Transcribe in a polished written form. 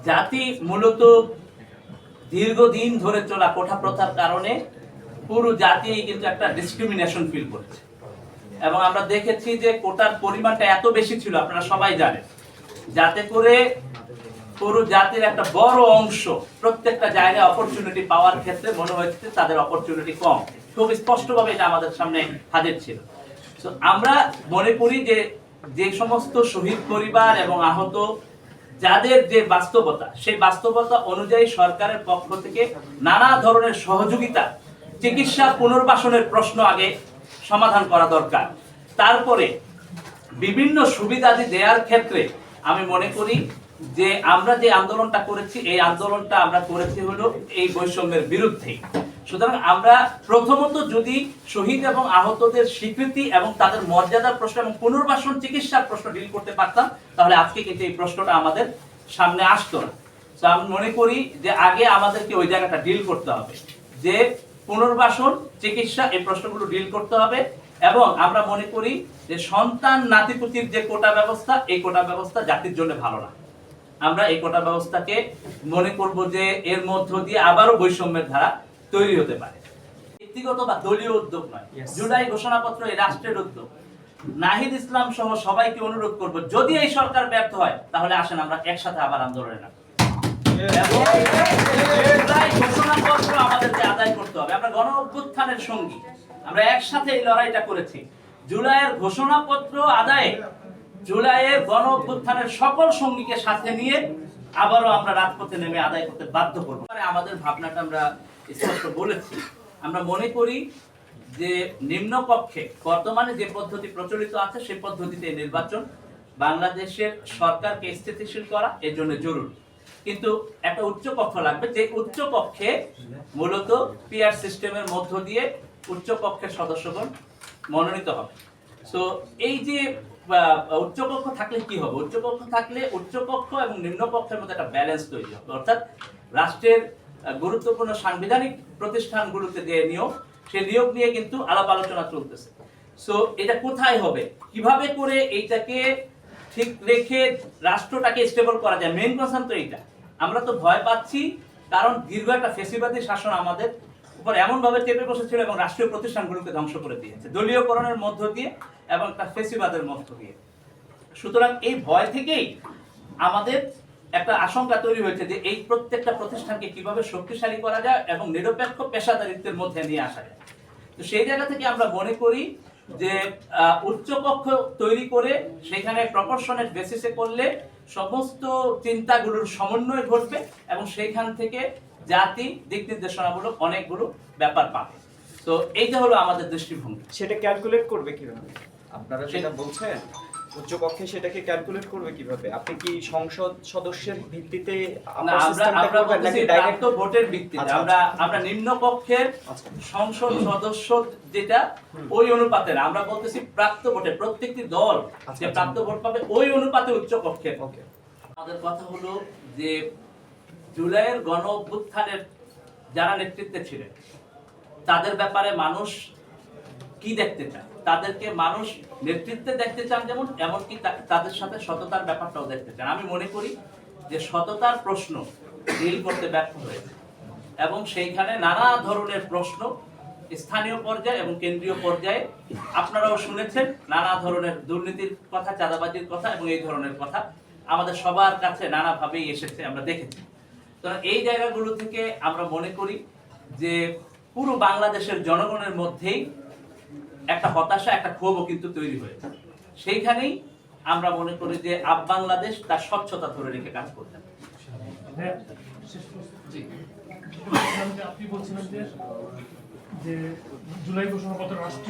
জাতি মূলত দীর্ঘদিন ধরে চলা কোঠা প্রথার কারণে পুরো জাতি কিন্তু একটা ডিসক্রিমিনেশন ফিল করছে, এবং আমরা দেখেছি যে কোটার পরিমাণটা এত বেশি ছিল, আপনারা সবাই জানেন, যাতে করে পুরো জাতির একটা বড় অংশ প্রত্যেকটা জায়গায় অপরচুনিটি পাওয়ার ক্ষেত্রে মনে হয়েছে তাদের অপরচুনিটি কম। খুব স্পষ্টভাবে এটা আমাদের সামনে হাজির ছিল। তো আমরা মনে করি যে যে সমস্ত শহীদ পরিবার এবং আহত যাদের যে বাস্তবতা, সেই বাস্তবতা অনুযায়ী সরকারের পক্ষ থেকে নানা ধরনের সহযোগিতা, চিকিৎসা পুনর্বাসনের প্রশ্ন আগে সমাধান করা দরকার। তারপরে বিভিন্ন সুবিধাদি দেওয়ার ক্ষেত্রে আমি মনে করি যে আমরা যে আন্দোলনটা করেছি, এই আন্দোলনটা আমরা করেছি হলো এই বৈষম্যের বিরুদ্ধে। সুতরাং আমরা প্রথমত যদি শহীদ এবং আহতদের স্বীকৃতি এবং তাদের মর্যাদার প্রশ্ন এবং পুনর্বাসন চিকিৎসার প্রশ্ন ডিল করতে পারতাম, তাহলে আজকে কিন্তু এই প্রশ্নটা আমাদের সামনে আসতো না। তো আমি মনে করি যে আগে আমাদেরকে ওই জায়গাটা ডিল করতে হবে, যে পুনর্বাসন চিকিৎসা এই প্রশ্নগুলো ডিল করতে হবে। এবং আমরা মনে করি যে সন্তান নাতিপুতির যে কোটা ব্যবস্থা, এই কোটা ব্যবস্থা জাতির জন্য ভালো না। আমরা এই কোটা ব্যবস্থাকে মনে করব যে এর মধ্য দিয়ে আবারও বৈষম্যের ধারা তৈরি হতে পারে। ব্যক্তিগত বা দলীয় উদ্যোগ নয়, জুলাই ঘোষণাপত্র এই রাষ্ট্রের উদ্যোগ। নাহিদ ইসলাম সহ সবাইকে অনুরোধ করব, যদি এই সরকার ব্যর্থ হয় তাহলে আসেন আমরা একসাথে আবার আন্দোলনে নামব। ঘোষণাপত্র আমাদেরকে আদায় করতে হবে। আমরা গণ অভ্যুত্থানের সঙ্গী, আমরা একসাথে এই লড়াইটা করেছি। জুলাইয়ের ঘোষণাপত্র আদায়ে, জুলাইয়ের গণ অভ্যুত্থানের সকল সঙ্গীকে সাথে নিয়ে আবারও আমরা রাজপথে নেমে আদায় করতে বাধ্য করব। আমাদের ভাবনাটা আমরা স্পষ্ট বলেছি। আমরা মনে করি যে নিম্নকক্ষে বর্তমানে যে পদ্ধতি প্রচলিত আছে, সেই পদ্ধতিতে নির্বাচন বাংলাদেশের সরকারকে স্থিতিশীল করা এর জন্য জরুরি। কিন্তু একটা উচ্চ কক্ষ লাগবে, যে উচ্চ কক্ষে মূলত পিআর সিস্টেমের মধ্য দিয়ে উচ্চ কক্ষের সদস্যগণ মনোনীত হবে। তো এই যে উচ্চ কক্ষ থাকলে কি হবে? উচ্চ কক্ষ থাকলে উচ্চ কক্ষ এবং নিম্ন কক্ষের মধ্যে একটা ব্যালেন্স তৈরি হবে। অর্থাৎ রাষ্ট্রের গুরুত্বপূর্ণ সাংবিধানিক প্রতিষ্ঠানগুলোতে যে নিয়োগ, সেই নিয়োগ নিয়ে কিন্তু আলাপ আলোচনা চলতেছে। সো এটা কোথায় হবে, কিভাবে করে এইটাকে ঠিক রেখে রাষ্ট্রটাকে স্টেবল করা যায়, মেইন কনসার্ন তো এইটা। আমরা তো ভয় পাচ্ছি, কারণ দীর্ঘ একটা ফ্যাসিবাদী শাসন আমাদের উপর এমন ভাবে চেপে বসেছিল এবং রাষ্ট্রীয় প্রতিষ্ঠানগুলোকে ধ্বংস করে দিয়েছে দলীয়করণের মধ্য দিয়ে এবং একটা ফ্যাসিবাদের মধ্য দিয়ে। সুতরাং এই ভয় থেকেই আমাদের একটা আশঙ্কা তৈরি হয়েছে যে এই প্রত্যেকটা প্রতিষ্ঠানকে কিভাবে শক্তিশালী করা যায় এবং নিরপেক্ষ পেশাদারিত্বের মধ্যে নিয়ে আসা যায়। তো সেই জায়গা থেকে আমরা মনে করি যে উচ্চকক্ষ তৈরি করে সেখানে প্রপোর্শনের বেসিসে করলে সমস্ত চিন্তাগুলোর সমন্বয় ঘটবে এবং সেইখান থেকে জাতি দিক নির্দেশনামূলক অনেকগুলো ব্যাপার পাবে। তো এইটা হলো আমাদের দৃষ্টিভঙ্গি। সেটা ক্যালকুলেট করবে কিভাবে? আপনারা সেটা বলছেন উচ্চকক্ষে সেটাকে ক্যালকুলেট করবে কিভাবে? আপনি কি সংসদ সদস্যের ভিত্তিতে আমরা বলছি ডাইরেক্ট ভোটের ভিত্তিতে। আমরা নিম্ন কক্ষের সংসদ সদস্য যেটা ওই অনুপাতে না, আমরা বলতেছি প্রাপ্ত ভোটে প্রত্যেকটি দল যে প্রাপ্ত ভোট পাবে ওই অনুপাতে উচ্চ কক্ষের। আমাদের কথা হলো যে জুলাইয়ের গণ অভ্যুত্থানের যারা নেতৃত্বে ছিলেন তাদের ব্যাপারে মানুষ কি দেখতে চায়, তাদেরকে মানুষ নেতৃত্বে দেখতে চান যেমন, এমনকি তাদের সাথে সততার ব্যাপারটাও দেখতে চান। আমি মনে করি যে সততার প্রশ্ন ডিল করতে ব্যর্থ হয়েছে এবং সেইখানে নানা ধরনের প্রশ্ন স্থানীয় পর্যায়ে এবং কেন্দ্রীয় পর্যায়ে আপনারাও শুনেছেন, নানা ধরনের দুর্নীতির কথা, চাঁদাবাজির কথা এবং এই ধরনের কথা আমাদের সবার কাছে নানাভাবেই এসেছে, আমরা দেখেছি। তো এই জায়গাগুলো থেকে আমরা মনে করি যে পুরো বাংলাদেশের জনগণের মধ্যেই একটা হতাশা, একটা ক্ষোভও কিন্তু তৈরি হয়েছে। সেইখানেই আমরা মনে করি যে আপ বাংলাদেশ তার স্বচ্ছতা ধরে রেখে কাজ করতে হবে। আপনি বলছিলেন যে জুলাই ঘোষণাপত্র রাষ্ট্রীয়